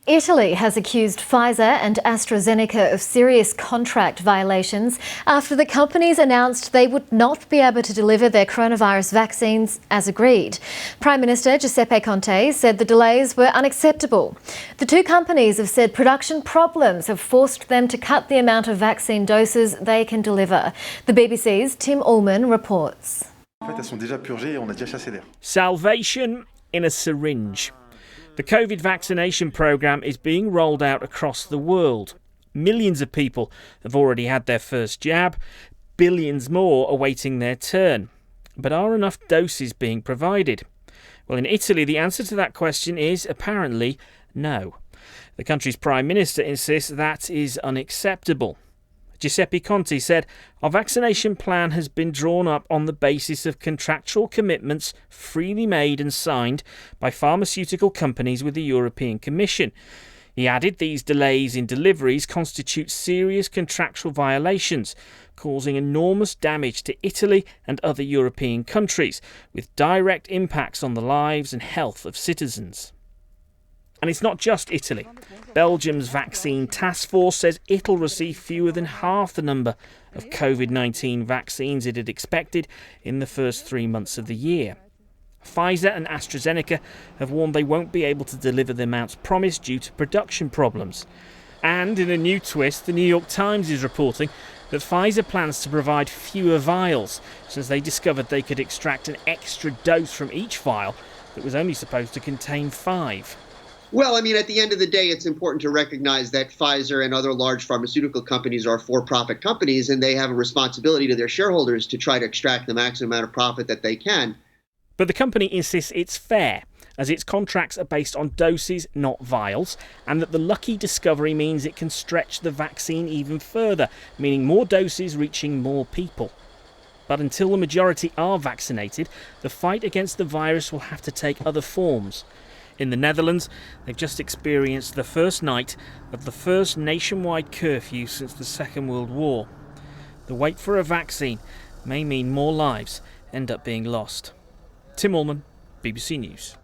Italy has accused Pfizer and AstraZeneca of serious contract violations after the companies announced they would not be able to deliver their coronavirus vaccines as agreed. Prime Minister Giuseppe Conte said the delays were unacceptable. The two companies have said production problems have forced them to cut the amount of vaccine doses they can deliver. The BBC's Tim Allman reports. Salvation in a syringe. The COVID vaccination programme is being rolled out across the world. Millions of people have already had their first jab, billions more awaiting their turn. But are enough doses being provided? Well, in Italy, the answer to that question is apparently no. The country's Prime Minister insists that is unacceptable. Giuseppe Conte said, "Our vaccination plan has been drawn up on the basis of contractual commitments freely made and signed by pharmaceutical companies with the European Commission." He added these delays in deliveries constitute serious contractual violations, causing enormous damage to Italy and other European countries, with direct impacts on the lives and health of citizens. And it's not just Italy. Belgium's vaccine task force says it'll receive fewer than half the number of COVID-19 vaccines it had expected in the first 3 months of the year. Pfizer and AstraZeneca have warned they won't be able to deliver the amounts promised due to production problems. And in a new twist, the New York Times is reporting that Pfizer plans to provide fewer vials, since they discovered they could extract an extra dose from each vial that was only supposed to contain 5. Well, I mean, at the end of the day, it's important to recognize that Pfizer and other large pharmaceutical companies are for-profit companies, and they have a responsibility to their shareholders to try to extract the maximum amount of profit that they can. But the company insists it's fair, as its contracts are based on doses, not vials, and that the lucky discovery means it can stretch the vaccine even further, meaning more doses reaching more people. But until the majority are vaccinated, the fight against the virus will have to take other forms. In the Netherlands, they've just experienced the first night of the first nationwide curfew since the Second World War. The wait for a vaccine may mean more lives end up being lost. Tim Allman, BBC News.